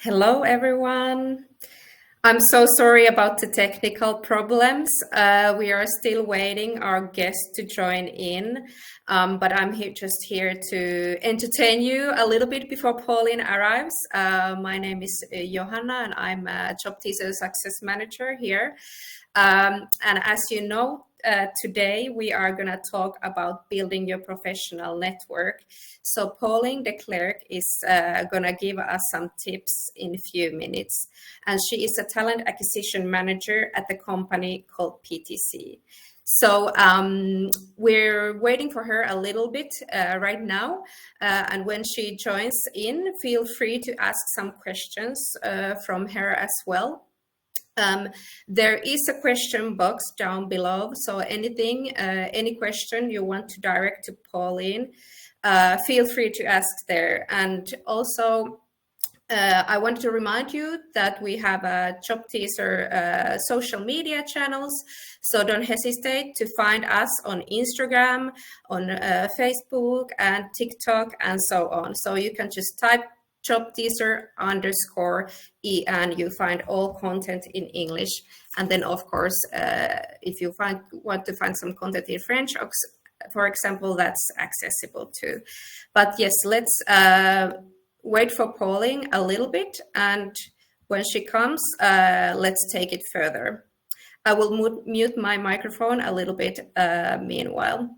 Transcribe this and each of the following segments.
Hello, everyone. I'm so sorry about the technical problems. We are still waiting our guest to join in, but I'm just here to entertain you a little bit before Pauline arrives. My name is Johanna, and I'm a Job Teaser Success Manager here. And as you know, today we are going to talk about building your professional network. So Pauline de Klerk is going to give us some tips in a few minutes. And she is a talent acquisition manager at the company called PTC. So we're waiting for her a little bit right now. And when she joins in, feel free to ask some questions from her as well. There is a question box down below, so any question you want to direct to Pauline, feel free to ask there. And also, I want to remind you that we have a Job Teaser social media channels, so don't hesitate to find us on Instagram, on Facebook and TikTok and so on. So you can just type Job Teaser _E and you find all content in English. And then of course, if you want to find some content in French, for example, that's accessible too. But yes, let's wait for Pauline a little bit, and when she comes, let's take it further. I will mute my microphone a little bit meanwhile.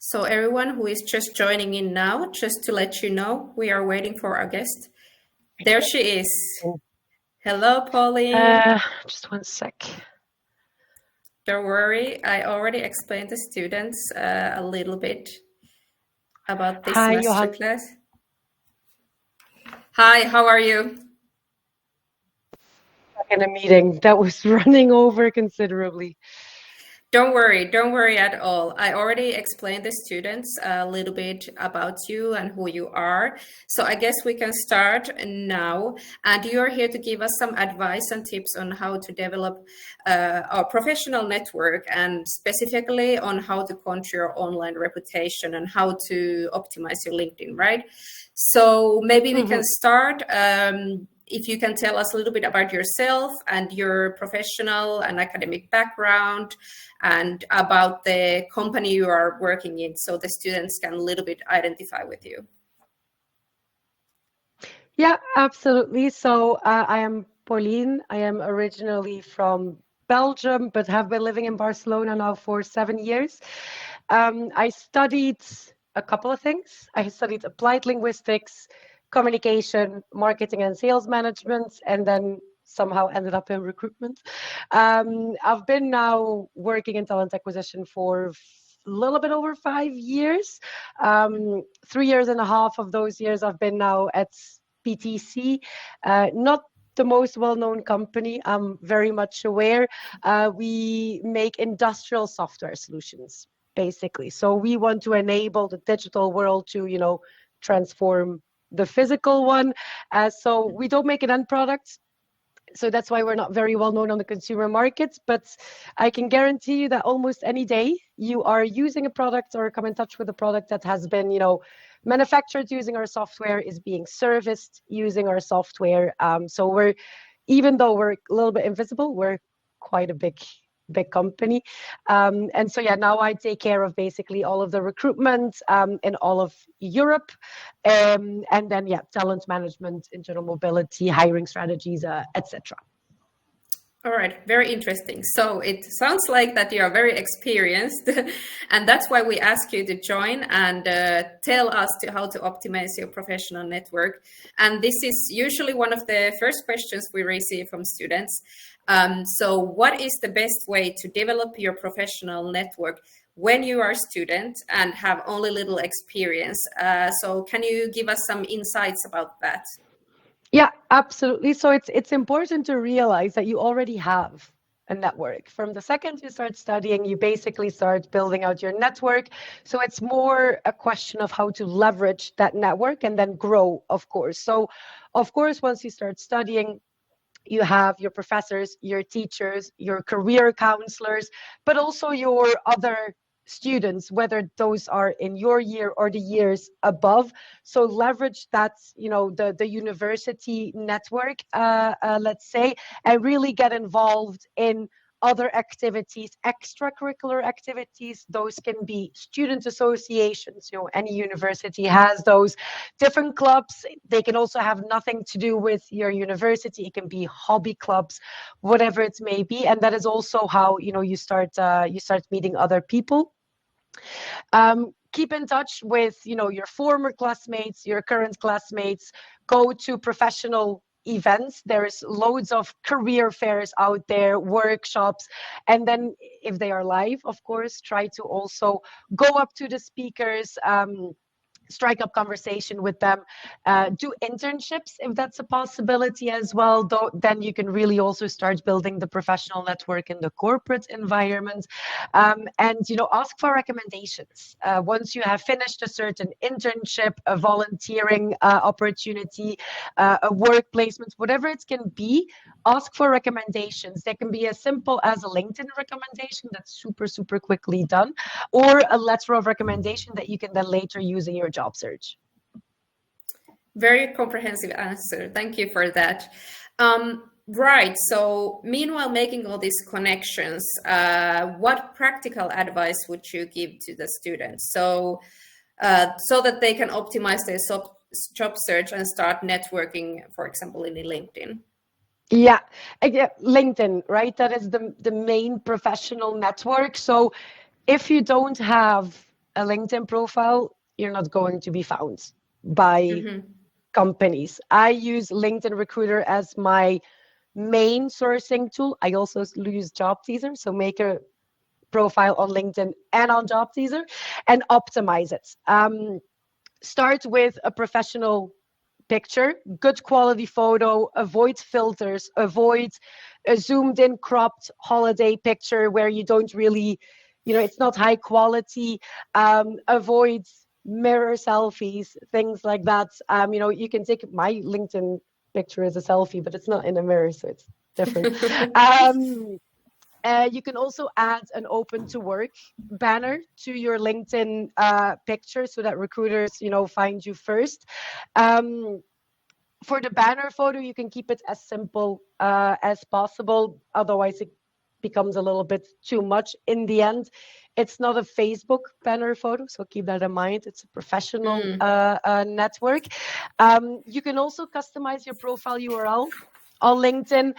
So everyone who is just joining in now, just to let you know, we are waiting for our guest. There she is. Hello, Pauline. Just one sec. Don't worry, I already explained to students a little bit about this masterclass. Hi, how are you? In a meeting that was running over considerably. Don't worry at all. I already explained the students a little bit about you and who you are. So I guess we can start now. And you are here to give us some advice and tips on how to develop our professional network, and specifically on how to conquer your online reputation and how to optimize your LinkedIn, right? So maybe we can start. If you can tell us a little bit about yourself and your professional and academic background and about the company you are working in, so the students can a little bit identify with you. Yeah, absolutely. So I am Pauline. I am originally from Belgium, but have been living in Barcelona now for 7 years. I studied a couple of things. I studied applied linguistics, communication, marketing and sales management, and then somehow ended up in recruitment. I've been now working in talent acquisition for a little bit over 5 years. 3 years and a half of those years I've been now at PTC, not the most well-known company, I'm very much aware. We make industrial software solutions, basically. So we want to enable the digital world to, transform the physical one. So we don't make an end product. So that's why we're not very well known on the consumer markets. But I can guarantee you that almost any day you are using a product or come in touch with a product that has been, manufactured using our software, is being serviced using our software. So even though we're a little bit invisible, we're quite a big company. And so, yeah, now I take care of basically all of the recruitment in all of Europe. And then, yeah, talent management, internal mobility, hiring strategies, etc. All right, very interesting. So it sounds like that you are very experienced, and that's why we ask you to join and tell us how to optimize your professional network. And this is usually one of the first questions we receive from students. So what is the best way to develop your professional network when you are a student and have only little experience? So can you give us some insights about that? Yeah, absolutely. So it's important to realize that you already have a network. From the second you start studying, you basically start building out your network. So it's more a question of how to leverage that network and then grow, of course. So, of course, once you start studying, you have your professors, your teachers, your career counselors, but also your other students, whether those are in your year or the years above. So leverage that, the university network, let's say, and really get involved in other activities, extracurricular activities. Those can be student associations. Any university has those different clubs. They can also have nothing to do with your university. It can be hobby clubs, whatever it may be. And that is also how, you start meeting other people. Keep in touch with, your former classmates, your current classmates. Go to professional events. There's loads of career fairs out there, workshops. And then if they are live, of course, try to also go up to the speakers, strike up conversation with them, do internships if that's a possibility as well. Then you can really also start building the professional network in the corporate environment, and ask for recommendations. Once you have finished a certain internship, a volunteering opportunity, a work placement, whatever it can be, ask for recommendations. They can be as simple as a LinkedIn recommendation that's super quickly done, or a letter of recommendation that you can then later use in your job search. Very comprehensive answer. Thank you for that. Right. So meanwhile, making all these connections, what practical advice would you give to the students so that they can optimize their job search and start networking, for example, in LinkedIn? Yeah, LinkedIn, right? That is the main professional network. So if you don't have a LinkedIn profile, you're not going to be found by companies. I use LinkedIn Recruiter as my main sourcing tool. I also use JobTeaser, so make a profile on LinkedIn and on JobTeaser and optimize it. Start with a professional picture, good quality photo, avoid filters, avoid a zoomed in cropped holiday picture where you don't really, it's not high quality. Avoid mirror selfies, things like that. You can take my LinkedIn picture as a selfie, but it's not in a mirror, so it's different. You can also add an open to work banner to your LinkedIn picture so that recruiters, find you first. For the banner photo, you can keep it as simple as possible. Otherwise, it becomes a little bit too much in the end. It's not a Facebook banner photo, so keep that in mind. It's a professional network. You can also customize your profile URL on LinkedIn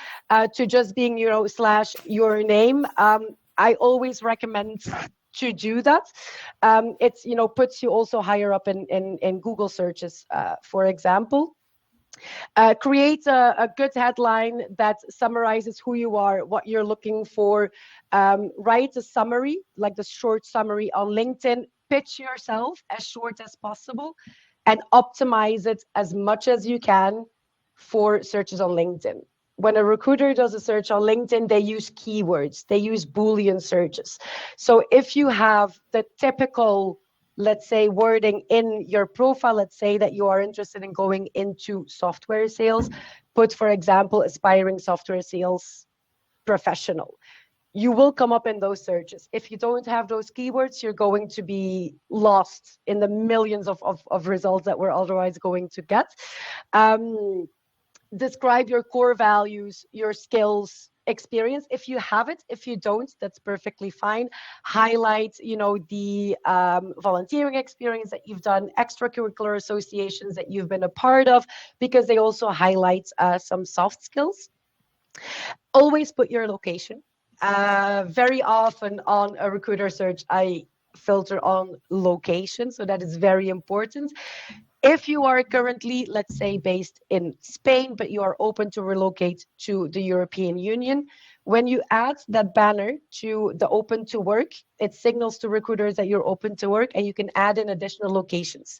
to just being, / your name. I always recommend to do that. It's, puts you also higher up in Google searches, for example. Create a good headline that summarizes who you are, what you're looking for. Write a summary, like the short summary on LinkedIn. Pitch yourself as short as possible and optimize it as much as you can for searches on LinkedIn. When a recruiter does a search on LinkedIn, they use keywords, they use Boolean searches. So if you have the typical, let's say, wording in your profile, let's say that you are interested in going into software sales, put, for example, aspiring software sales professional. You will come up in those searches. If you don't have those keywords, you're going to be lost in the millions of results that we're otherwise going to get. Describe your core values, your skills, experience if you have it. If you don't, that's perfectly fine. Highlight the volunteering experience that you've done, extracurricular associations that you've been a part of, because they also highlight some soft skills. Always put your location. Very often on a recruiter search, I filter on location, so that is very important. If you are currently, let's say, based in Spain, but you are open to relocate to the European Union, when you add that banner to the open to work, it signals to recruiters that you're open to work, and you can add in additional locations.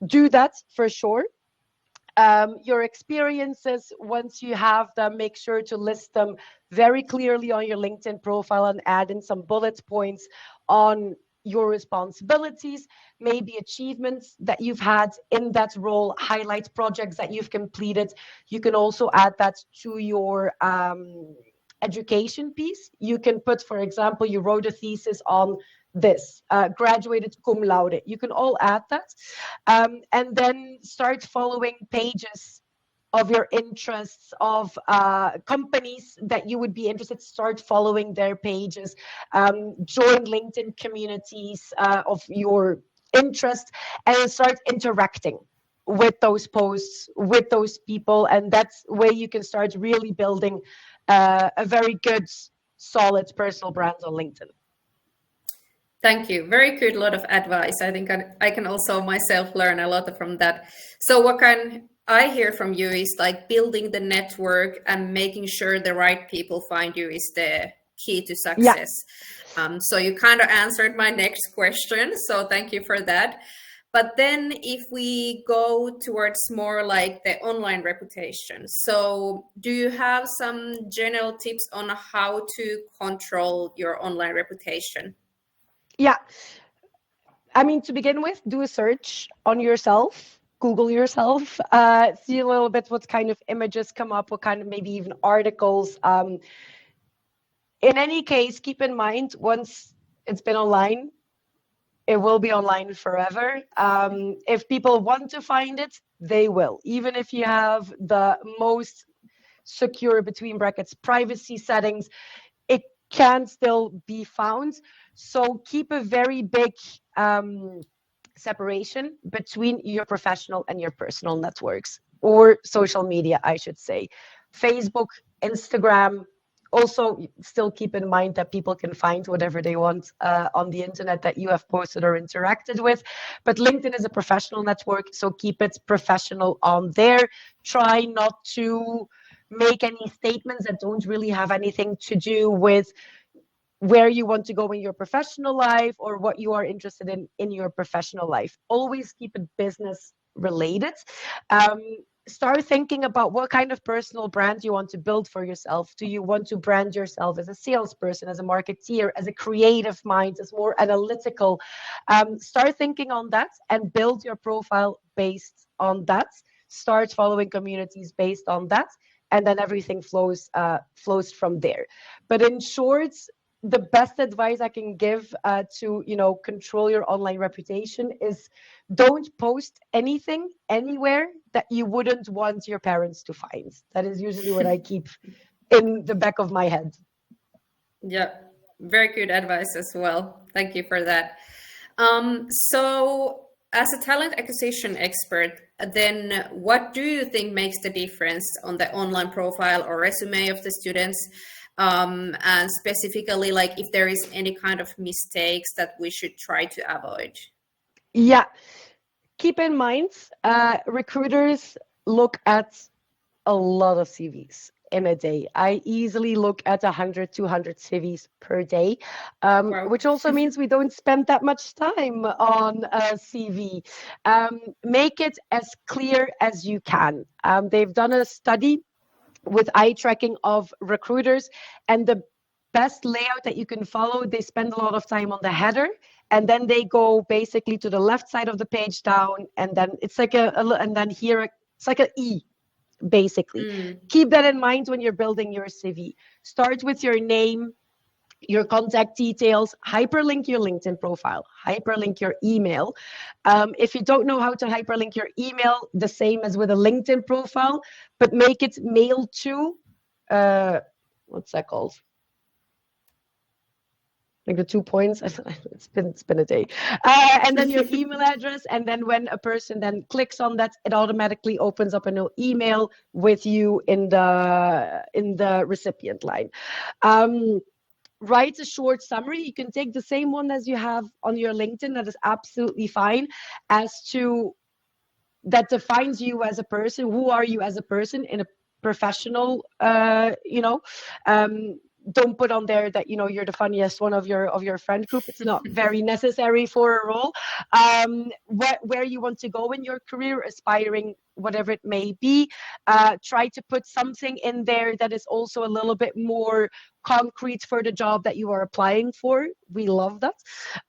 Do that for sure. Your experiences, once you have them, make sure to list them very clearly on your LinkedIn profile and add in some bullet points on your responsibilities, maybe achievements that you've had in that role, highlight projects that you've completed. You can also add that to your education piece. You can put, for example, you wrote a thesis on this, graduated cum laude. You can all add that. And then start following pages of your interests, of companies that you would be interested. Start following their pages. Join LinkedIn communities of your interest, and start interacting with those posts, with those people. And that's where you can start really building a very good, solid personal brand on LinkedIn. Thank you. Very good. Lot of advice. I think I can also myself learn a lot from that. So what can I hear from you is like building the network and making sure the right people find you is the key to success. Yeah. So you kind of answered my next question. So thank you for that. But then if we go towards more like the online reputation, so do you have some general tips on how to control your online reputation? Yeah. I mean, to begin with, do a search on yourself, Google yourself, see a little bit what kind of images come up, what kind of maybe even articles. In any case, keep in mind, once it's been online, it will be online forever. If people want to find it, they will. Even if you have the most secure, between brackets, privacy settings, it can still be found. So keep a very big separation between your professional and your personal networks, or social media, I should say. Facebook, Instagram. Also, still keep in mind that people can find whatever they want on the internet that you have posted or interacted with. But LinkedIn is a professional network, so keep it professional on there. Try not to make any statements that don't really have anything to do with where you want to go in your professional life or what you are interested in your professional life. Always keep it business related. Start thinking about what kind of personal brand you want to build for yourself. Do you want to brand yourself as a salesperson, as a marketeer, as a creative mind, as more analytical? Start thinking on that and build your profile based on that. Start following communities based on that, and then everything flows from there. But in short, the best advice I can give to control your online reputation is don't post anything anywhere that you wouldn't want your parents to find. That is usually what I keep in the back of my head. Yeah, very good advice as well. Thank you for that. So as a talent acquisition expert, then what do you think makes the difference on the online profile or resume of the students? And specifically, like if there is any kind of mistakes that we should try to avoid? Yeah, keep in mind, recruiters look at a lot of CVs in a day. I easily look at 100, 200 CVs per day, wow. Which also means we don't spend that much time on a CV. Make it as clear as you can. They've done a study with eye tracking of recruiters, and the best layout that you can follow, they spend a lot of time on the header, and then they go basically to the left side of the page down, and then it's like and then here it's like an E, basically. Keep that in mind when you're building your CV. Start with your name, your contact details, hyperlink your LinkedIn profile, hyperlink your email. If you don't know how to hyperlink your email, the same as with a LinkedIn profile, but make it mail to, what's that called? like the 2 points. It's been a day. And then your email address. And then when a person then clicks on that, it automatically opens up a new email with you in the recipient line. Write a short summary. You can take the same one as you have on your LinkedIn. That is absolutely fine. As to that defines you as a person. Who are you as a person in a professional, don't put on there that you're the funniest one of your friend group. It's not very necessary for a role. Where you want to go in your career, aspiring, whatever it may be, try to put something in there that is also a little bit more concrete for the job that you are applying for. We love that.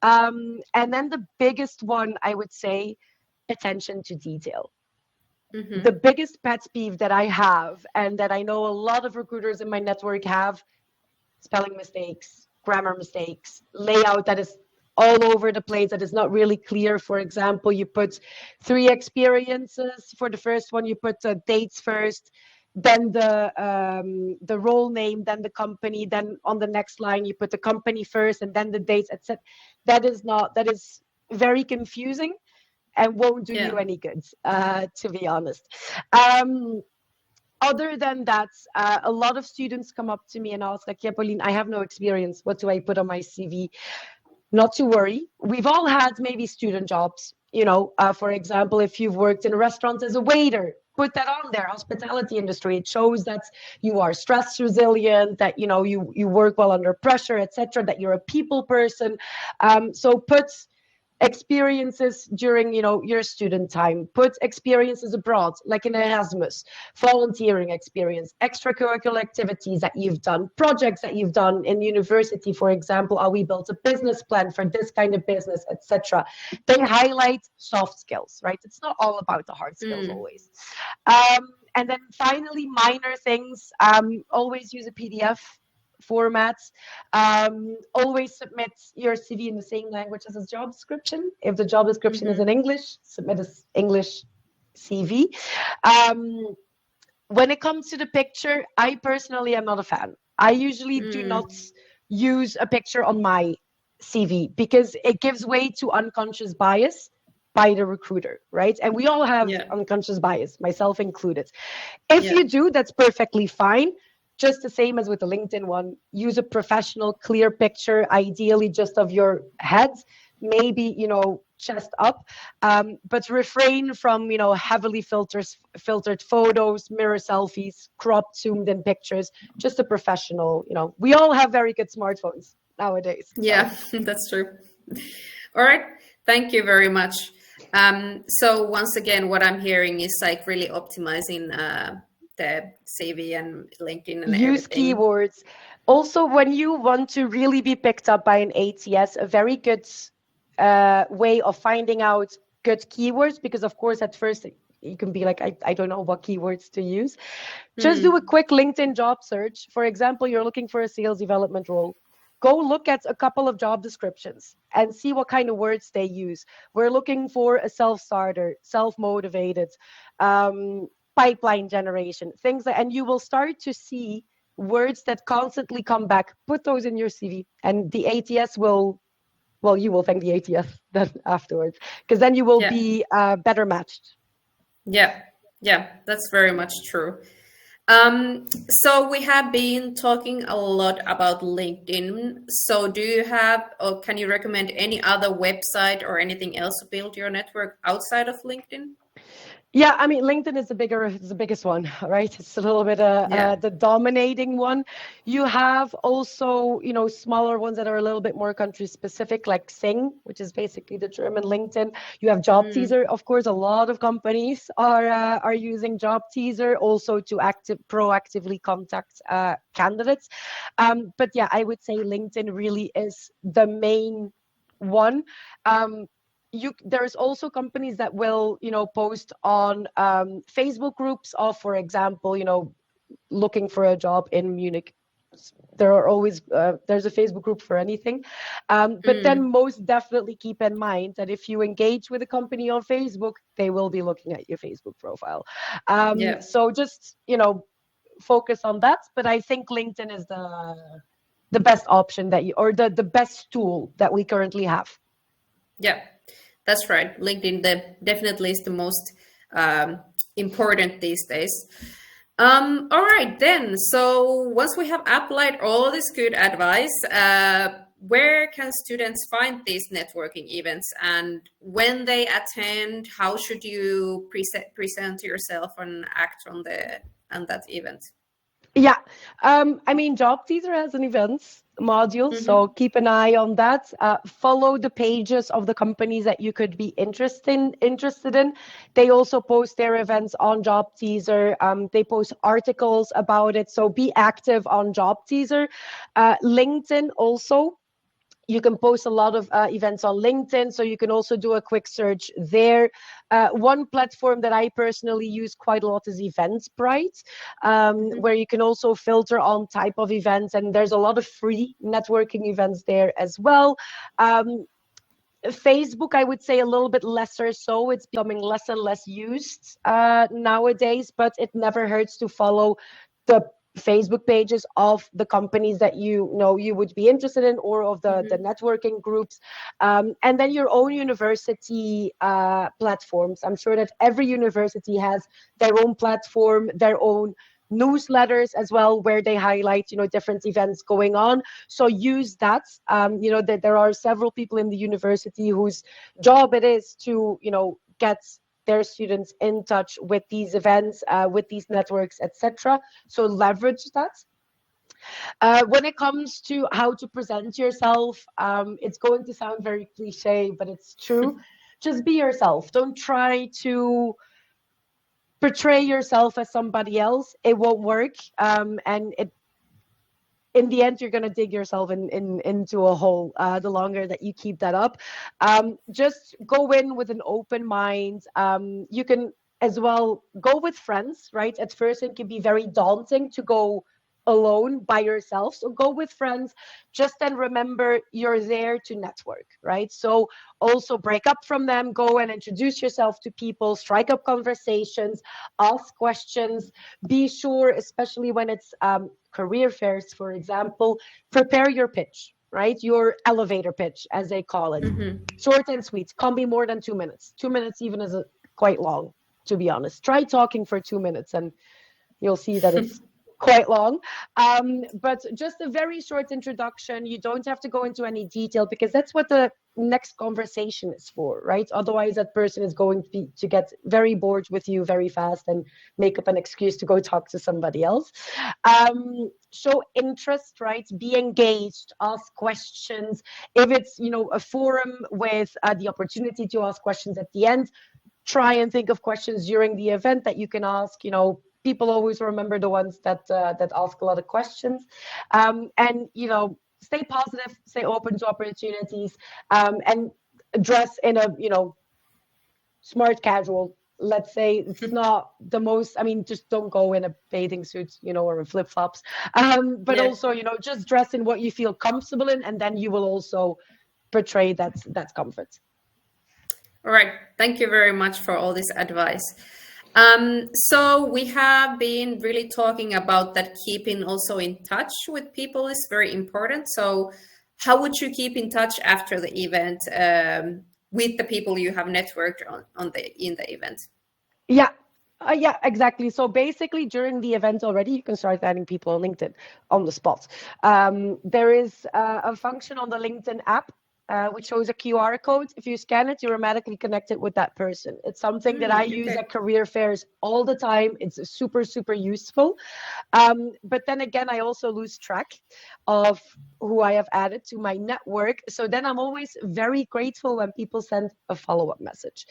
And then the biggest one, I would say, attention to detail. Mm-hmm. The biggest pet peeve that I have, and that I know a lot of recruiters in my network have: spelling mistakes, grammar mistakes, layout that is all over the place, that is not really clear. For example, you put 3 experiences. For the first one, you put dates first, then the role name, then the company, then on the next line you put the company first and then the dates, etc. That is very confusing and won't do you any good, to be honest. Other than that, a lot of students come up to me and ask, like, yeah, Pauline, I have no experience. What do I put on my CV? Not to worry. We've all had maybe student jobs. For example, if you've worked in a restaurant as a waiter, put that on there. Hospitality industry. It shows that you are stress resilient, that you work well under pressure, etc. That you're a people person. So put experiences during your student time. Put experiences abroad, like an Erasmus, volunteering experience, extracurricular activities that you've done, projects that you've done in university. For example, we built a business plan for this kind of business, etc. They highlight soft skills, right? It's not all about the hard skills always. And then finally, minor things. Always use a PDF formats. Always submit your CV in the same language as a job description. If the job description is in English, submit an English CV. When it comes to the picture, I personally am not a fan. I usually do not use a picture on my CV because it gives way to unconscious bias by the recruiter, right? And we all have unconscious bias, myself included. If you do, that's perfectly fine. Just the same as with the LinkedIn one, use a professional, clear picture, ideally just of your head, maybe, chest up, but refrain from, heavily filtered photos, mirror selfies, cropped, zoomed in pictures, just a professional, we all have very good smartphones nowadays. Yeah, that's true. All right. Thank you very much. So once again, what I'm hearing is like really optimizing the CV and LinkedIn and use everything. Keywords. Also, when you want to really be picked up by an ATS, a very good way of finding out good keywords, because of course at first you can be like, I don't know what keywords to use. Just do a quick LinkedIn job search. For example, you're looking for a sales development role. Go look at a couple of job descriptions and see what kind of words they use. We're looking for a self-starter, self-motivated, pipeline generation, things that, and you will start to see words that constantly come back. Put those in your CV, and the ATS will, you will thank the ATS then afterwards, because then you will be better matched. Yeah, that's very much true. So we have been talking a lot about LinkedIn. So do you have, or can you recommend any other website or anything else to build your network outside of LinkedIn? Yeah, I mean, LinkedIn is the biggest one, right? It's a little bit the dominating one. You have also, smaller ones that are a little bit more country specific, like Xing, which is basically the German LinkedIn. You have Job Teaser. Of course, a lot of companies are using Job Teaser also to proactively contact candidates. But yeah, I would say LinkedIn really is the main one. There's also companies that will, post on Facebook groups of, for example, looking for a job in Munich. There are always, there's a Facebook group for anything. But then most definitely keep in mind that if you engage with a company on Facebook, they will be looking at your Facebook profile. So just, focus on that. But I think LinkedIn is the best option that you, or the best tool that we currently have. Yeah, that's right. LinkedIn definitely is the most important these days. All right, then. So once we have applied all this good advice, where can students find these networking events, and when they attend, how should you present yourself and act on that event? Yeah, I mean, Job Teaser has an events module, so keep an eye on that. Follow the pages of the companies that you could be interested in. They also post their events on Job Teaser. They post articles about it, so be active on Job Teaser. LinkedIn also. You can post a lot of events on LinkedIn, so you can also do a quick search there. One platform that I personally use quite a lot is Eventbrite, where you can also filter on type of events, and there's a lot of free networking events there as well. Facebook, I would say a little bit lesser so. It's becoming less and less used nowadays, but it never hurts to follow the Facebook pages of the companies that you know you would be interested in, or of the networking groups. And then your own university platforms. I'm sure that every university has their own platform, their own newsletters as well, where they highlight different events going on. So use that. That there are several people in the university whose job it is to get their students in touch with these events, with these networks, etc. So leverage that. When it comes to how to present yourself, it's going to sound very cliche, but it's true. Just be yourself. Don't try to portray yourself as somebody else. It won't work, and in the end, you're going to dig yourself into a hole the longer that you keep that up. Just go in with an open mind. You can as well go with friends, right? At first, it can be very daunting to go alone by yourself. So go with friends. Just then remember you're there to network, right? So also break up from them, go and introduce yourself to people, strike up conversations, ask questions. Be sure, especially when it's career fairs, for example, prepare your pitch, right? Your elevator pitch, as they call it. Short and sweet. Can't be more than 2 minutes. 2 minutes even is quite long, to be honest. Try talking for 2 minutes and you'll see that it's quite long. But just a very short introduction. You don't have to go into any detail, because that's what the next conversation is for, right? Otherwise, that person is going to get very bored with you very fast and make up an excuse to go talk to somebody else. Show interest, right? Be engaged, ask questions. If it's a forum with the opportunity to ask questions at the end, try and think of questions during the event that you can ask. People always remember the ones that ask a lot of questions, and stay positive, stay open to opportunities, and dress in a smart casual. Let's say it's not the most. I mean, just don't go in a bathing suit, or in flip flops. But also, just dress in what you feel comfortable in, and then you will also portray that comfort. All right. Thank you very much for all this advice. So we have been really talking about that keeping also in touch with people is very important. So how would you keep in touch after the event with the people you have networked in the event? Yeah. Yeah, exactly. So basically, during the event already, you can start adding people on LinkedIn on the spot. There is a function on the LinkedIn app which shows a QR code. If you scan it, you're automatically connected with that person. It's something that I use at career fairs all the time. It's super, super useful. But then again, I also lose track of who I have added to my network. So then I'm always very grateful when people send a follow-up message.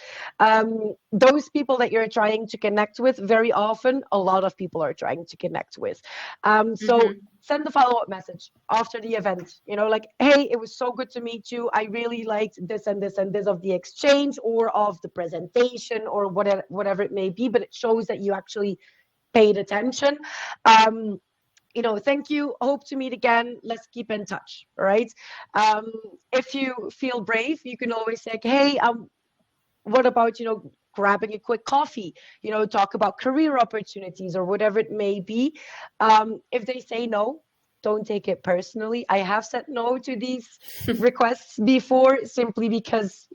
Those people that you're trying to connect with, very often, a lot of people are trying to connect with. So send the follow-up message after the event, like, hey, it was so good to meet you. I really liked this and this and this of the exchange or of the presentation or whatever it may be, but it shows that you actually paid attention. Thank you. Hope to meet again. Let's keep in touch. All right. If you feel brave, you can always say, hey, what about, grabbing a quick coffee, talk about career opportunities or whatever it may be. If they say no, don't take it personally. I have said no to these requests before simply because,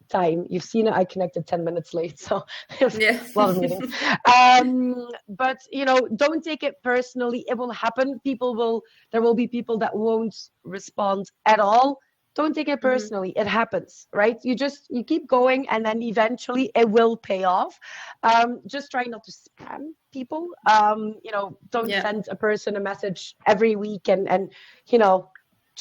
time. You've seen it. I connected 10 minutes late, so there's Yeah. a lot of meetings. But don't take it personally. It will happen. There will be people that won't respond at all. Don't take it personally. It happens, right? You keep going, and then eventually it will pay off. Just try not to spam people. Don't send a person a message every week and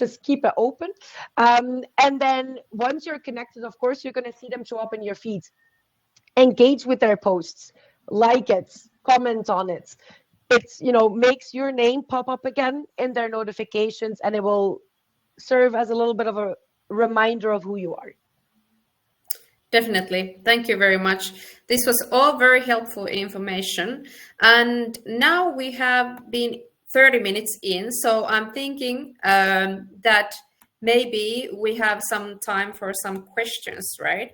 just keep it open. And then once you're connected, of course, you're going to see them show up in your feed. Engage with their posts, like it, comment on it. It's, makes your name pop up again in their notifications, and it will serve as a little bit of a reminder of who you are. Definitely. Thank you very much. This was all very helpful information. And now we have been 30 minutes in, so I'm thinking that maybe we have some time for some questions, right?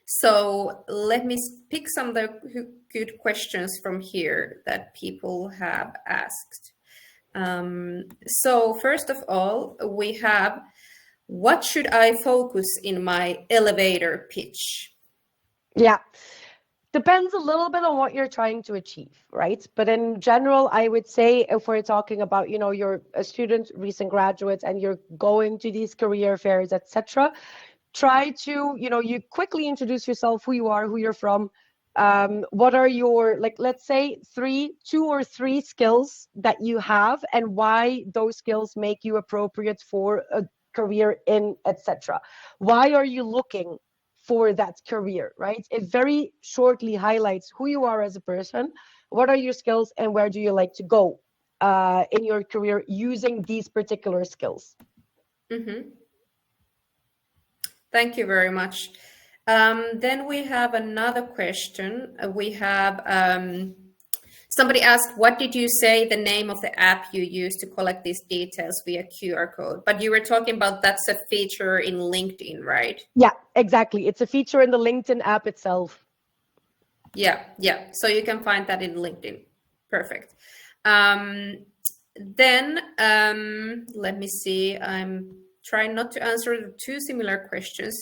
So let me pick some of the good questions from here that people have asked. So first of all, we have, what should I focus in my elevator pitch? Yeah. Depends a little bit on what you're trying to achieve, right? But in general, I would say if we're talking about, you're a student, recent graduate, and you're going to these career fairs, etc., try to, you quickly introduce yourself, who you are, who you're from. What are your, let's say, 2 or 3 skills that you have, and why those skills make you appropriate for a career in, etc. Why are you looking for that career, right? It very shortly highlights who you are as a person, what are your skills, and where do you like to go in your career using these particular skills. Thank you very much. Then we have another question. We have somebody asked, what did you say the name of the app you use to collect these details via QR code? But you were talking about that's a feature in LinkedIn, right? Yeah, exactly. It's a feature in the LinkedIn app itself. Yeah. So you can find that in LinkedIn. Perfect. Then let me see. I'm trying not to answer 2 similar questions.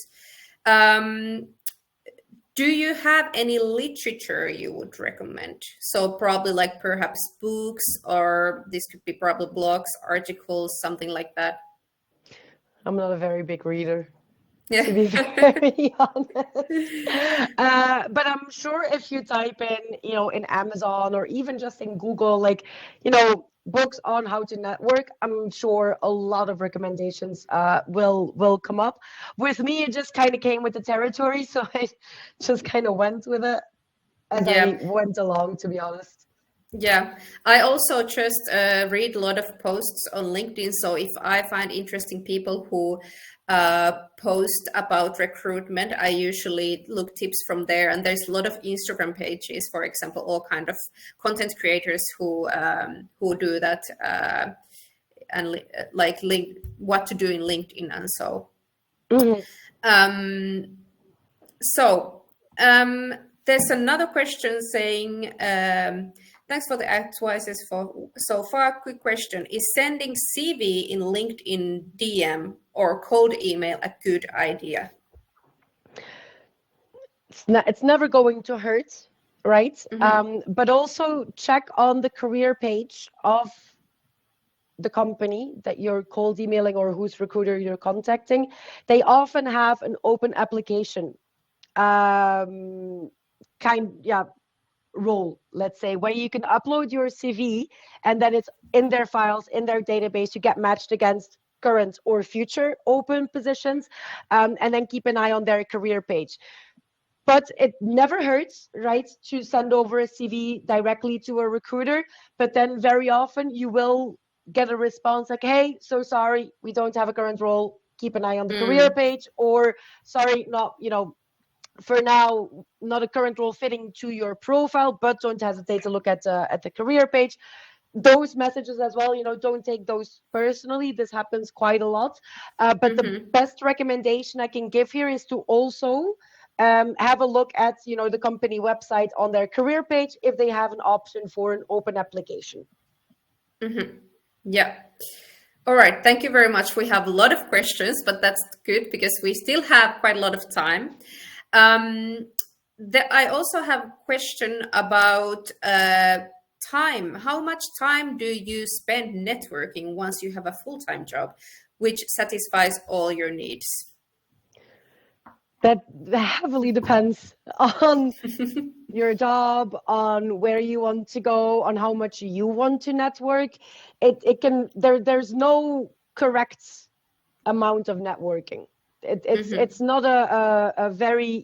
Do you have any literature you would recommend? So probably like perhaps books, or this could be probably blogs, articles, something like that. I'm not a very big reader, to be very honest. But I'm sure if you type in Amazon or even just in Google, books on how to network, I'm sure a lot of recommendations will come up. With me, it just kind of came with the territory, so I just kind of went with it as I went along, to be honest. Yeah, I also just read a lot of posts on LinkedIn. So if I find interesting people who post about recruitment, I usually look tips from there. And there's a lot of Instagram pages, for example, all kind of content creators who do that and link what to do in LinkedIn and so. There's another question saying, thanks for the advices for so far. Quick question. Is sending CV in LinkedIn DM or cold email a good idea? It's never going to hurt, right? But also check on the career page of the company that you're cold emailing or whose recruiter you're contacting. They often have an open application role, let's say, where you can upload your CV and then it's in their files, in their database. You get matched against current or future open positions, and then keep an eye on their career page. But it never hurts, right, to send over a CV directly to a recruiter. But then very often you will get a response like, hey, so sorry, we don't have a current role. Keep an eye on the career page, or sorry, not, for now, not a current role fitting to your profile, but don't hesitate to look at the career page. Those messages as well, don't take those personally. This happens quite a lot. But the best recommendation I can give here is to also have a look at, the company website on their career page if they have an option for an open application. Yeah. All right. Thank you very much. We have a lot of questions, but that's good because we still have quite a lot of time. I also have a question about time. How much time do you spend networking once you have a full-time job, which satisfies all your needs? That heavily depends on your job, on where you want to go, on how much you want to network. There's no correct amount of networking. It's not a very,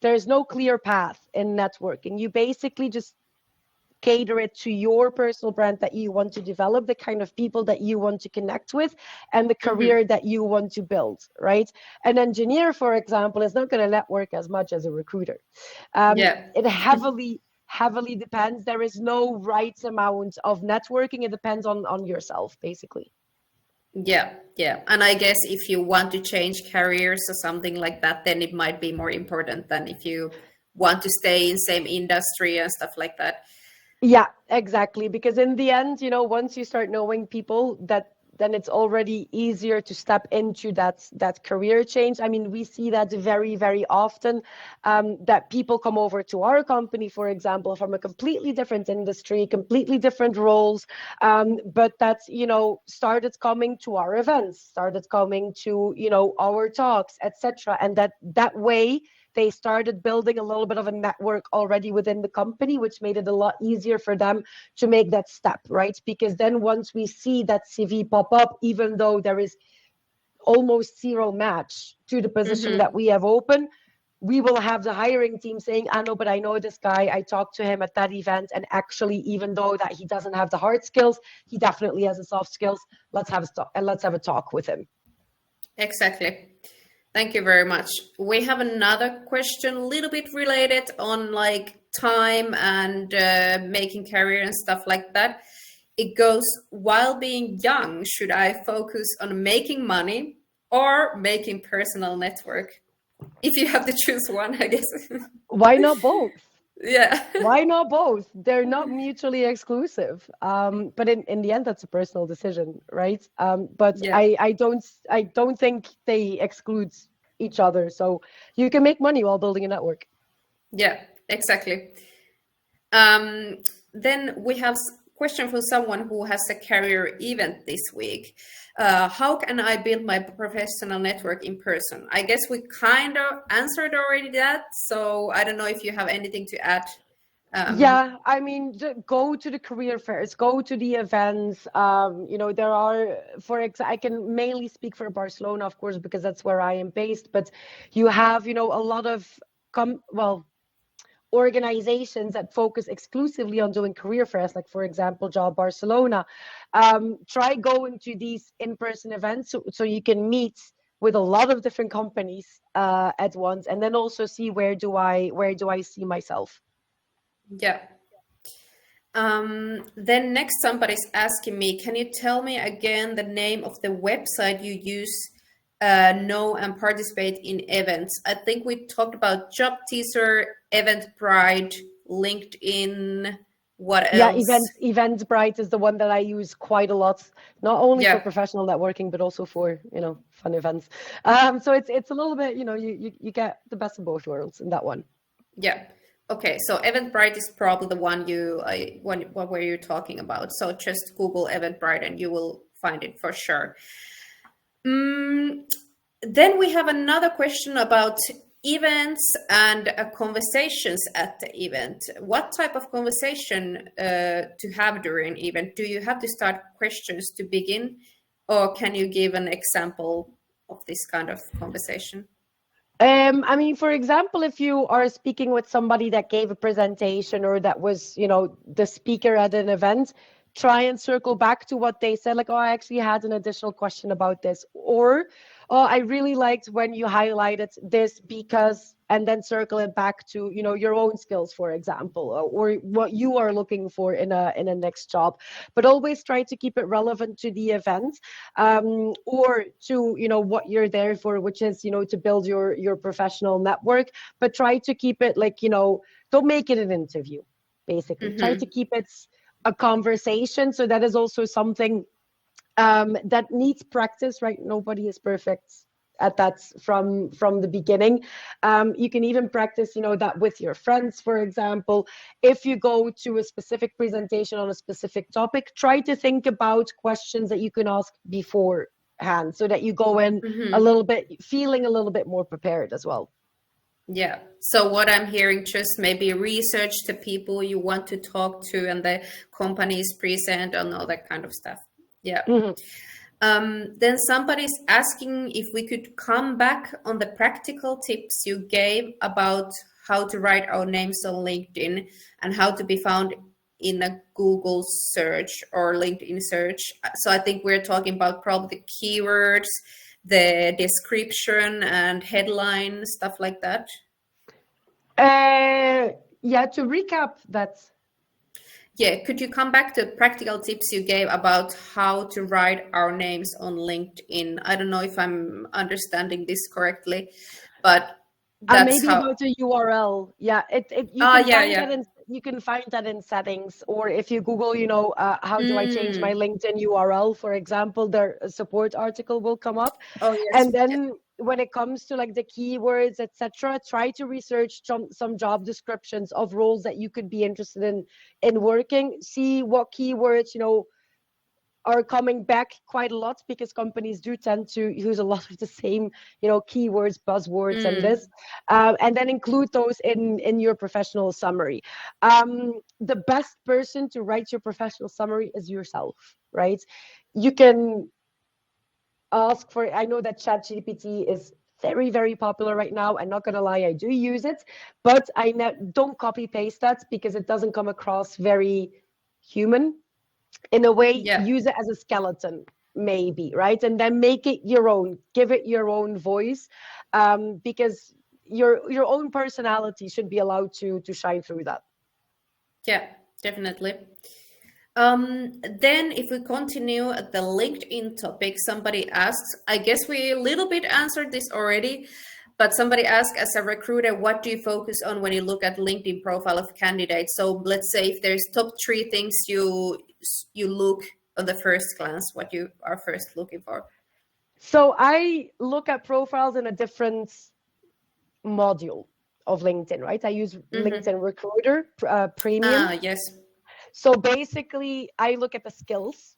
there's no clear path in networking. You basically just cater it to your personal brand that you want to develop, the kind of people that you want to connect with, and the career that you want to build, right? An engineer, for example, is not going to network as much as a recruiter. It heavily depends. There is no right amount of networking. It depends on yourself, basically. Yeah. And I guess if you want to change careers or something like that, then it might be more important than if you want to stay in same industry and stuff like that. Yeah, exactly. Because in the end, once you start knowing people, then it's already easier to step into that career change. I mean, we see that very, very often, that people come over to our company, for example, from a completely different industry, completely different roles, but that, started coming to our events, started coming to, our talks, etc. And that way, they started building a little bit of a network already within the company, which made it a lot easier for them to make that step, right? Because then once we see that CV pop up, even though there is almost zero match to the position that we have open, we will have the hiring team saying, no, but I know this guy, I talked to him at that event, and actually, even though that he doesn't have the hard skills, he definitely has the soft skills. Let's have a talk with him. Exactly. Thank you very much. We have another question, a little bit related on like time and making career and stuff like that. It goes, while being young, should I focus on making money or making personal network? If you have to choose one, I guess. Why not both? Yeah. Why not both? They're not mutually exclusive. But in the end, that's a personal decision, right? But Yeah. I don't think they exclude each other. So you can make money while building a network. Yeah, exactly. Then we have question for someone who has a career event this week. How can I build my professional network in person? I guess we kind of answered already that. So I don't know if you have anything to add. Yeah, I mean, go to the career fairs, go to the events. There are, for example, I can mainly speak for Barcelona, of course, because that's where I am based. But you have, a lot of organizations that focus exclusively on doing career fairs, like, for example, Job Barcelona. Try going to these in-person events so you can meet with a lot of different companies at once, and then also see where do I see myself. Yeah. Then next somebody's asking me, can you tell me again the name of the website you use know and participate in events? I think we talked about Job Teaser, Eventbrite, LinkedIn. What else? Yeah, Eventbrite is the one that I use quite a lot, not only for professional networking, but also for, fun events. So it's a little bit, you get the best of both worlds in that one. Yeah. Okay, so Eventbrite is probably the one what were you talking about? So just Google Eventbrite and you will find it for sure. Then we have another question about events and conversations at the event. What type of conversation to have during an event? Do you have to start questions to begin, or can you give an example of this kind of conversation? I mean, for example, if you are speaking with somebody that gave a presentation or that was, the speaker at an event, try and circle back to what they said, like, oh, I actually had an additional question about this, or, oh, I really liked when you highlighted this because and then circle it back to, you know, your own skills, for example, or what you are looking for in a next job. But always try to keep it relevant to the event, or to, you know, what you're there for, which is, you know, to build your professional network. But try to keep it like, you know, don't make it an interview, basically. Try to keep it a conversation. So that is also something that needs practice, right? Nobody is perfect at that from the beginning. You can even practice, you know, that with your friends, for example. If you go to a specific presentation on a specific topic, try to think about questions that you can ask beforehand, so that you go in a little bit feeling a little bit more prepared as well. Yeah. So what I'm hearing, just maybe research the people you want to talk to and the companies present and all that kind of stuff. Yeah. Then somebody's asking if we could come back on the practical tips you gave about how to write our names on LinkedIn and how to be found in a Google search or LinkedIn search. So I think we're talking about probably the keywords, the description and headline, stuff like that. Yeah, to recap that. Yeah, could you come back to practical tips you gave about how to write our names on LinkedIn? I don't know if I'm understanding this correctly, but that's maybe how. about the URL. Yeah, you can find that in settings, or if you Google, you know, how do I change my LinkedIn URL, for example, their support article will come up. Oh, yes. And then when it comes to like the keywords, etc., try to research some job descriptions of roles that you could be interested in working. See what keywords, you know, are coming back quite a lot, because companies do tend to use a lot of the same, you know, keywords, buzzwords, and this, and then include those in your professional summary. The best person to write your professional summary is yourself, right? You can ask for, I know that ChatGPT is very, very popular right now. I'm not gonna lie, I do use it, but don't copy paste that, because it doesn't come across very human. In a way, use it as a skeleton, maybe, right? And then make it your own, give it your own voice, because your own personality should be allowed to shine through that. Yeah, definitely. Then if we continue at the LinkedIn topic, somebody asks, I guess we a little bit answered this already, but somebody asked, as a recruiter, what do you focus on when you look at LinkedIn profile of candidates? So let's say if there's top 3 things you look on the first glance, what you are first looking for. So I look at profiles in a different module of LinkedIn, right? I use LinkedIn Recruiter Premium. Yes. So basically, I look at the skills.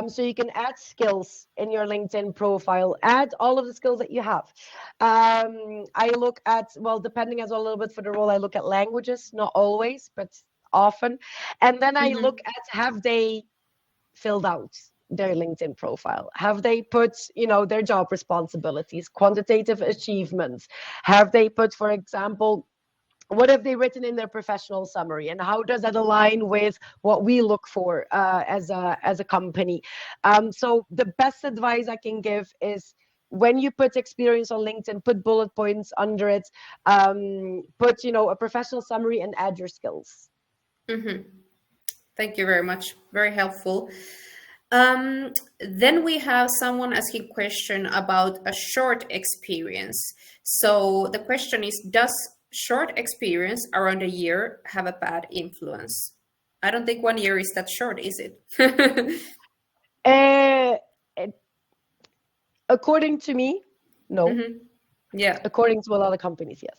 So you can add skills in your LinkedIn profile, add all of the skills that you have. I look at, well, depending as well a little bit for the role, I look at languages, not always, but often. And then I look at, have they filled out their LinkedIn profile? Have they put, you know, their job responsibilities, quantitative achievements? Have they put, for example, what have they written in their professional summary, and how does that align with what we look for as a company? So the best advice I can give is, when you put experience on LinkedIn, put bullet points under it, put, you know, a professional summary, and add your skills. Thank you very much. Very helpful. Then we have someone asking a question about a short experience. So the question is, does short experience around a year have a bad influence? I don't think 1 year is that short, is it? According to me, no. Yeah. According to a lot of companies, yes.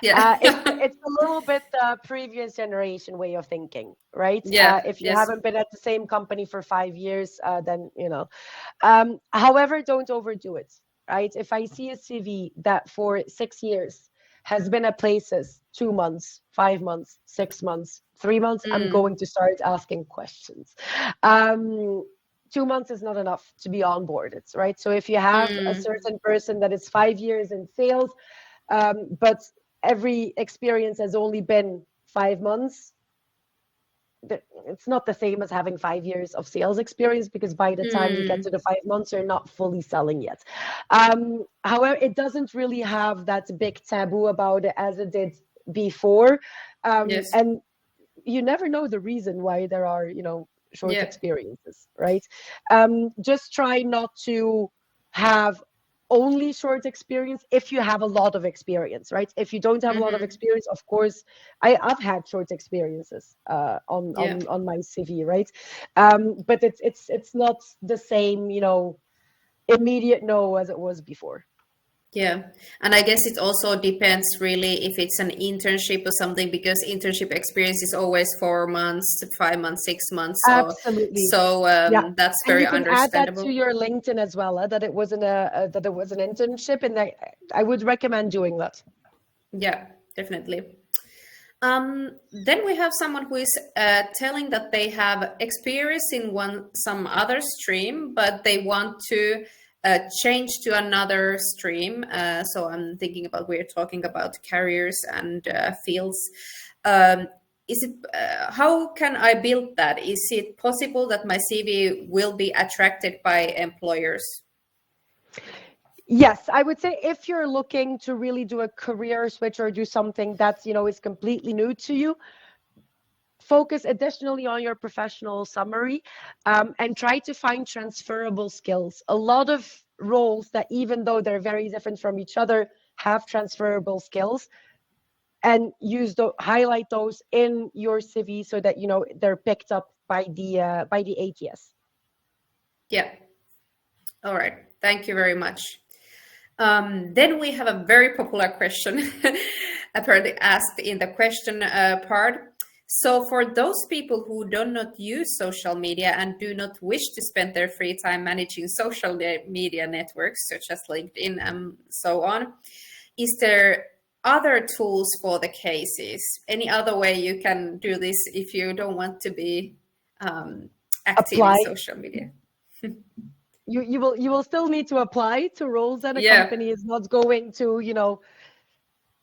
Yeah. It's a little bit the previous generation way of thinking, right? Yeah. If you haven't been at the same company for 5 years, then, you know. However, don't overdo it, right? If I see a CV that for 6 years has been at places 2 months, 5 months, 6 months, 3 months, I'm going to start asking questions. 2 months is not enough to be onboarded, right? So if you have a certain person that is 5 years in sales, but every experience has only been 5 months, it's not the same as having 5 years of sales experience, because by the time you get to the 5 months, you're not fully selling yet. However, it doesn't really have that big taboo about it as it did before. Yes. And you never know the reason why there are, short experiences, right? Just try not to have only short experience if you have a lot of experience, right? If you don't have a lot of experience, of course, I've had short experiences on my CV, right? But it's not the same, immediate no as it was before. Yeah, and I guess it also depends really if it's an internship or something, because internship experience is always 4 months, 5 months, 6 months. Absolutely. That's And very you can add that understandable. to your LinkedIn as well, that it was an internship, and I would recommend doing that. Yeah, definitely. Then we have someone who is telling that they have experience in some other stream, but they want to change to another stream. So I'm thinking about, we're talking about careers and fields. Is it how can I build that? Is it possible that my CV will be attracted by employers? Yes, I would say if you're looking to really do a career switch or do something that's, is completely new to you, focus additionally on your professional summary, and try to find transferable skills. A lot of roles that, even though they're very different from each other, have transferable skills, and highlight those in your CV so that they're picked up by the ATS. Yeah. All right. Thank you very much. Then we have a very popular question, apparently asked in the question part. So for those people who do not use social media and do not wish to spend their free time managing social media networks such as LinkedIn and so on, is there other tools for the cases? Any other way you can do this if you don't want to be active in social media? You will still need to apply to roles that a Yeah. company is not going to,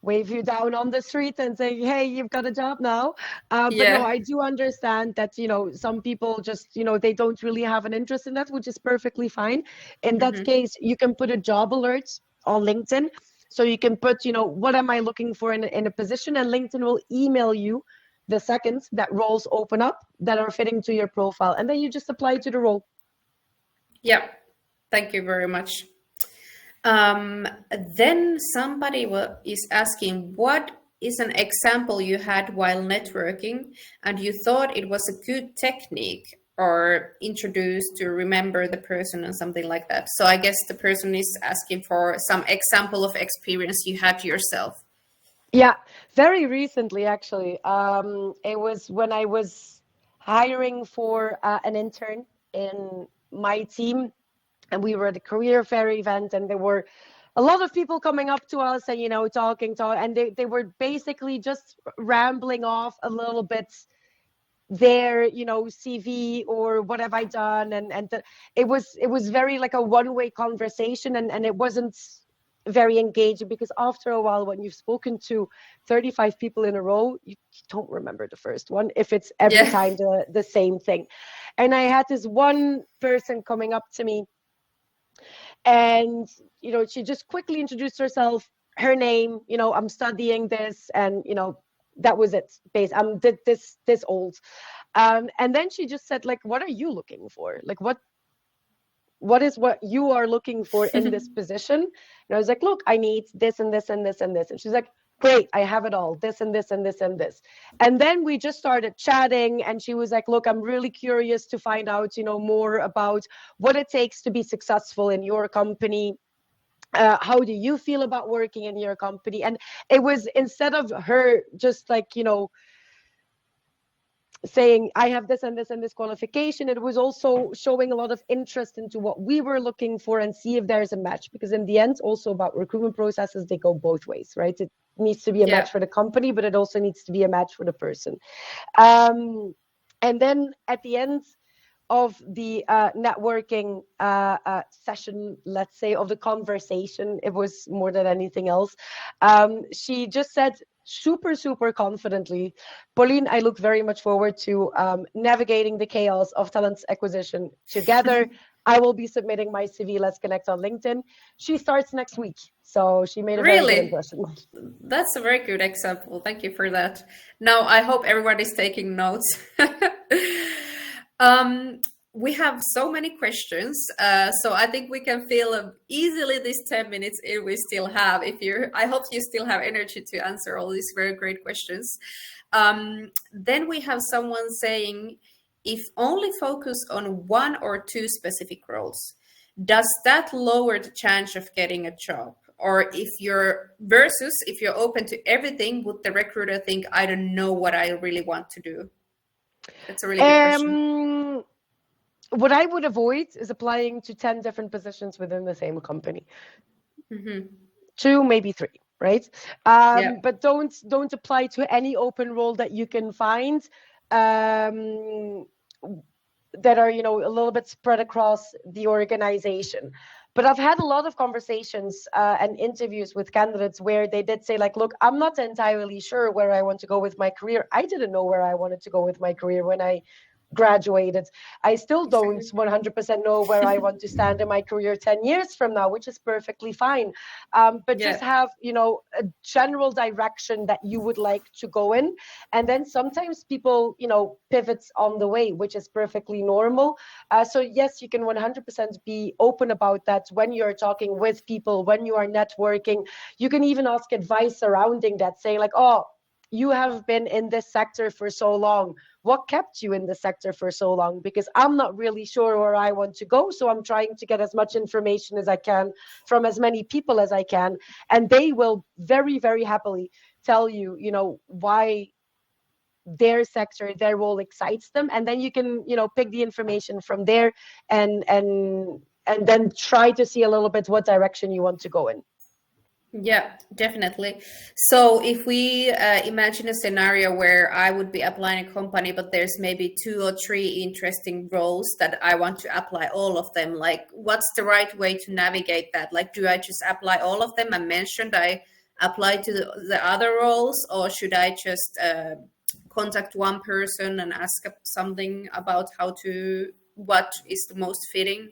wave you down on the street and say, hey, you've got a job now. But no, I do understand that, some people just, they don't really have an interest in that, which is perfectly fine. In that case, you can put a job alert on LinkedIn. So you can put, what am I looking for in a position? And LinkedIn will email you the second that roles open up that are fitting to your profile. And then you just apply to the role. Yeah, thank you very much. Then somebody is asking, what is an example you had while networking and you thought it was a good technique or introduced to remember the person or something like that? So I guess the person is asking for some example of experience you had yourself. Yeah, very recently, actually. It was when I was hiring for an intern in my team, and we were at a career fair event, and there were a lot of people coming up to us and, talking, and they were basically just rambling off a little bit their, CV or what have I done. It was very like a one-way conversation, and it wasn't very engaging, because after a while, when you've spoken to 35 people in a row, you don't remember the first one if it's every time the same thing. And I had this one person coming up to me, and she just quickly introduced herself, her name, I'm studying this, and that was it. I'm this old. And then she just said, like, what are you looking for? Like, what is what you are looking for in this position? And I was like, look, I need this and this and this and this. And she's like, great, I have it all, this and this and this and this. And then we just started chatting, and she was like, look, I'm really curious to find out, more about what it takes to be successful in your company. How do you feel about working in your company? And it was, instead of her just like, saying I have this and this and this qualification, it was also showing a lot of interest into what we were looking for and see if there's a match, because in the end, also about recruitment processes, they go both ways, right? It needs to be a match for the company, but it also needs to be a match for the person. And then at the end of the networking session, let's say, of the conversation, it was more than anything else, she just said super, super confidently. Pauline, I look very much forward to navigating the chaos of talent acquisition together. I will be submitting my CV. Let's connect on LinkedIn. She starts next week, so she made a very good Really? impression. That's a very good example. Thank you for that. Now, I hope everyone is taking notes. We have so many questions, so I think we can fill easily these 10 minutes if we still have. I hope you still have energy to answer all these very great questions. Then we have someone saying, if only focus on one or two specific roles, does that lower the chance of getting a job? Or if you're open to everything, would the recruiter think, I don't know what I really want to do? That's a really good question. What I would avoid is applying to 10 different positions within the same company. Mm-hmm. 2, maybe 3, right? Yeah. But don't apply to any open role that you can find that are, you know, a little bit spread across the organization. But I've had a lot of conversations and interviews with candidates where they did say, like, look, I'm not entirely sure where I want to go with my career. I didn't know where I wanted to go with my career when I graduated. I still don't 100% know where I want to stand in my career 10 years from now, which is perfectly fine. But just have, you know, a general direction that you would like to go in. And then sometimes people, you know, pivots on the way, which is perfectly normal. So yes, you can 100% be open about that when you're talking with people, when you are networking. You can even ask advice surrounding that, saying like, oh, you have been in this sector for so long. What kept you in the sector for so long? Because I'm not really sure where I want to go. So I'm trying to get as much information as I can from as many people as I can. And they will very, very happily tell you, you know, why their sector, their role excites them. And then you can, you know, pick the information from there and then try to see a little bit what direction you want to go in. Yeah, definitely. So if we imagine a scenario where I would be applying a company, but there's maybe 2 or 3 interesting roles that I want to apply all of them, like what's the right way to navigate that? Like, do I just apply all of them? I mentioned I apply to the other roles, or should I just contact one person and ask something about what is the most fitting?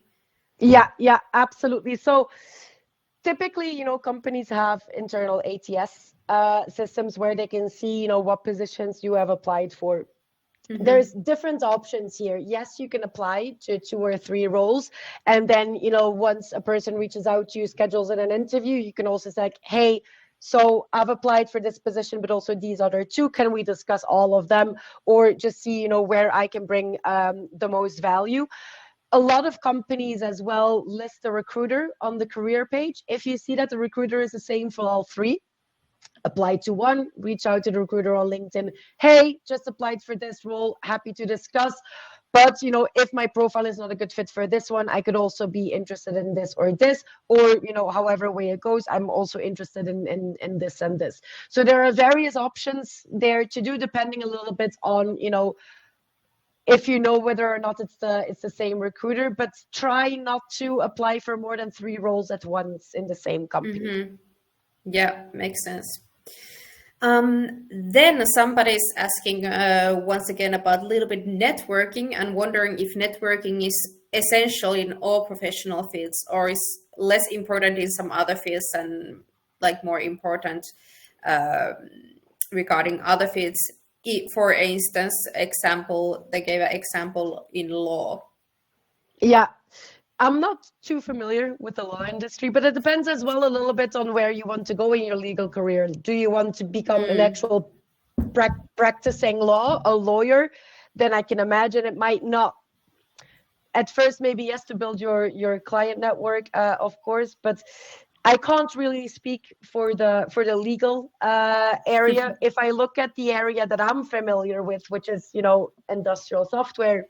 Yeah, absolutely. So typically, you know, companies have internal ATS systems where they can see, you know, what positions you have applied for. Mm-hmm. There's different options here. Yes, you can apply to 2 or 3 roles. And then, you know, once a person reaches out to you, schedules in an interview, you can also say, like, hey, so I've applied for this position, but also these other 2. Can we discuss all of them, or just see, you know, where I can bring the most value? A lot of companies as well list the recruiter on the career page. If you see that the recruiter is the same for all 3, apply to one, reach out to the recruiter on LinkedIn. Hey, just applied for this role, happy to discuss. But, you know, if my profile is not a good fit for this one, I could also be interested in this or this, or, you know, however way it goes, I'm also interested in this and this. So there are various options there to do, depending a little bit on, you know, if you know whether or not it's the same recruiter. But try not to apply for more than 3 roles at once in the same company. Mm-hmm. Yeah, makes sense. Then somebody's asking once again about a little bit networking and wondering if networking is essential in all professional fields or is less important in some other fields and like more important regarding other fields. For instance, they gave an example in law. Yeah, I'm not too familiar with the law industry, but it depends as well a little bit on where you want to go in your legal career. Do you want to become an actual practicing law, a lawyer? Then I can imagine it might not. At first, maybe yes, to build your client network, of course, but I can't really speak for the legal area. If I look at the area that I'm familiar with, which is, you know, industrial software,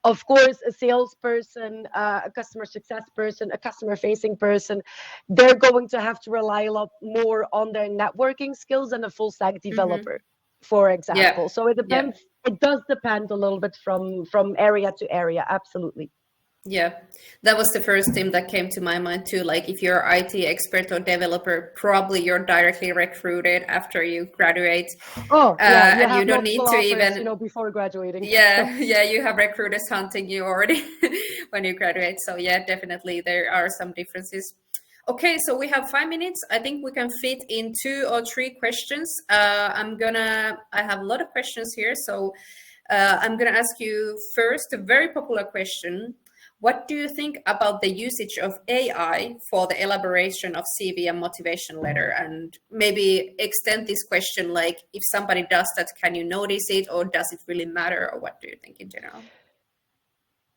of course, a salesperson, a customer success person, a customer facing person, they're going to have to rely a lot more on their networking skills than a full stack developer, for example. So it depends. It does depend a little bit from area to area. Absolutely. Yeah, that was the first thing that came to my mind too. Like if you're IT expert or developer, probably you're directly recruited after you graduate, Oh, yeah, you and you have don't need multiple to offers, even. before graduating. Yeah, yeah, you have recruiters hunting you already when you graduate. So yeah, definitely there are some differences. Okay, so we have 5 minutes. I think we can fit in 2 or 3 questions. I have a lot of questions here, so I'm gonna ask you first a very popular question. What do you think about the usage of AI for the elaboration of CV and motivation letter? And maybe extend this question, like if somebody does that, can you notice it, or does it really matter, or what do you think in general?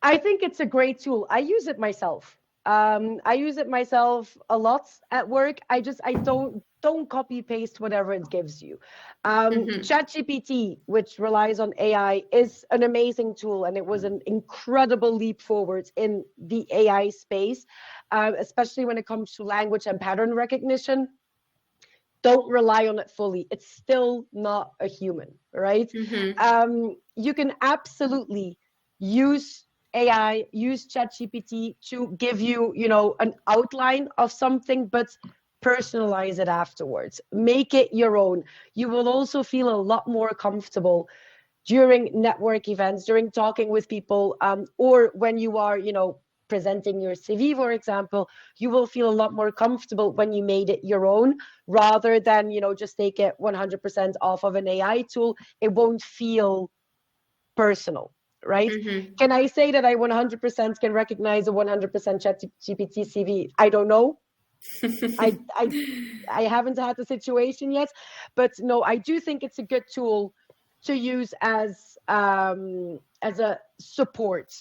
I think it's a great tool. I use it myself. I use it myself a lot at work. I don't copy paste whatever it gives you. Hmm. ChatGPT, which relies on AI, is an amazing tool, and it was an incredible leap forward in the AI space, especially when it comes to language and pattern recognition. Don't rely on it fully. It's still not a human, right? Hmm. You can absolutely use AI, use ChatGPT to give you, an outline of something, but personalize it afterwards. Make it your own. You will also feel a lot more comfortable during network events, during talking with people, or when you are, presenting your CV, for example. You will feel a lot more comfortable when you made it your own, rather than, just take it 100% off of an AI tool. It won't feel personal, right? Hmm. Can I say that I 100% can recognize a 100% chat GPT CV? I don't know. I, I, I haven't had the situation yet, but no, I do think it's a good tool to use as a support.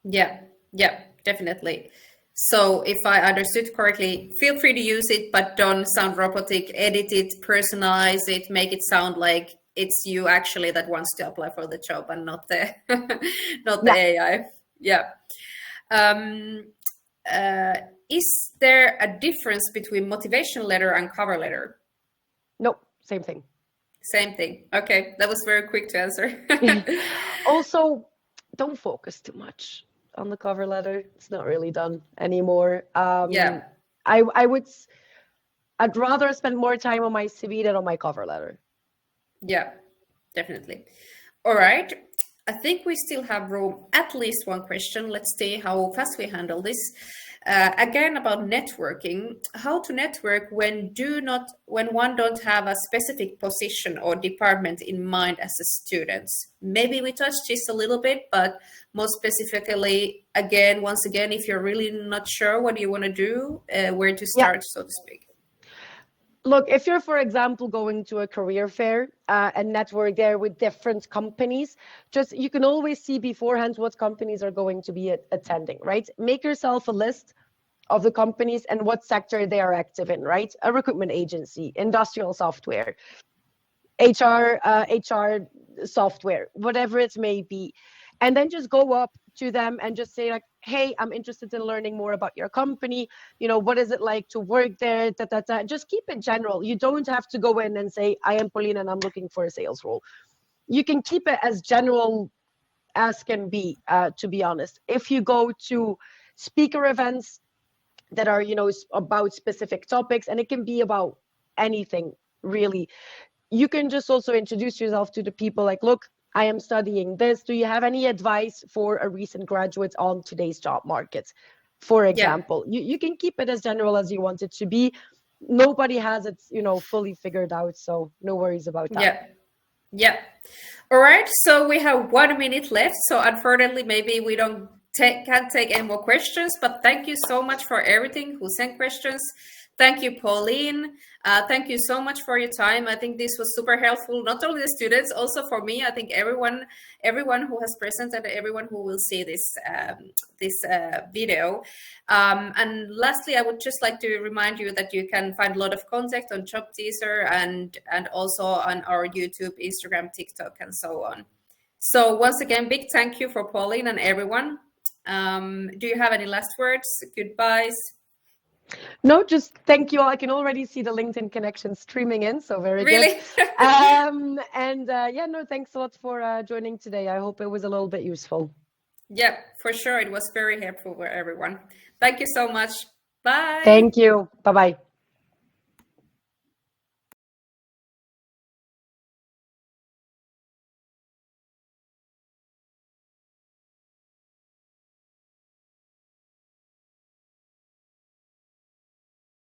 Yeah, yeah, definitely. So if I understood correctly, feel free to use it, but don't sound robotic. Edit it, personalize it, make it sound like it's you actually that wants to apply for the job and not the not the Yeah, AI. Yeah. Um, uh, is there a difference between motivation letter and cover letter? no, same thing. Same thing. Okay, that was very quick to answer. Also, don't focus too much on the cover letter. It's not really done anymore. Yeah, I would, I'd rather spend more time on my CV than on my cover letter. yeah, definitely. All right. I think we still have room at least one question. Let's see how fast we handle this. Again, about networking, how to network when one don't have a specific position or department in mind as a student. Maybe we touched this a little bit, but more specifically, once again, if you're really not sure what you want to do, where to Yeah. start, so to speak. Look, if you're, for example, going to a career fair and network there with different companies, just you can always see beforehand what companies are going to be attending, right? Make yourself a list of the companies and what sector they are active in, right? A recruitment agency, industrial software, HR software, whatever it may be. And then just go up to them and just say, like, hey, I'm interested in learning more about your company. What is it like to work there? Da, da, da. Just keep it general. You don't have to go in and say, I am Pauline and I'm looking for a sales role. You can keep it as general as can be, to be honest. If you go to speaker events that are, about specific topics, and it can be about anything really, you can just also introduce yourself to the people, like, look, I am studying this. Do you have any advice for a recent graduate on today's job market? For Yeah. example, you can keep it as general as you want it to be. Nobody has it, fully figured out. So no worries about that. Yeah. Yeah. All right. So we have 1 minute left. So unfortunately, maybe we don't can't take any more questions. But thank you so much for everything who sent questions. Thank you, Pauline. Thank you so much for your time. I think this was super helpful, not only the students, also for me. I think everyone who has presented, everyone who will see this video. And lastly, I would just like to remind you that you can find a lot of content on Job Teaser and also on our YouTube, Instagram, TikTok, and so on. So once again, big thank you for Pauline and everyone. Do you have any last words? Goodbyes? No, just thank you all. I can already see the LinkedIn connection streaming in, so very good. Really? And yeah, no, thanks a lot for joining today. I hope it was a little bit useful. Yeah, for sure. It was very helpful for everyone. Thank you so much. Bye. Thank you. Bye-bye.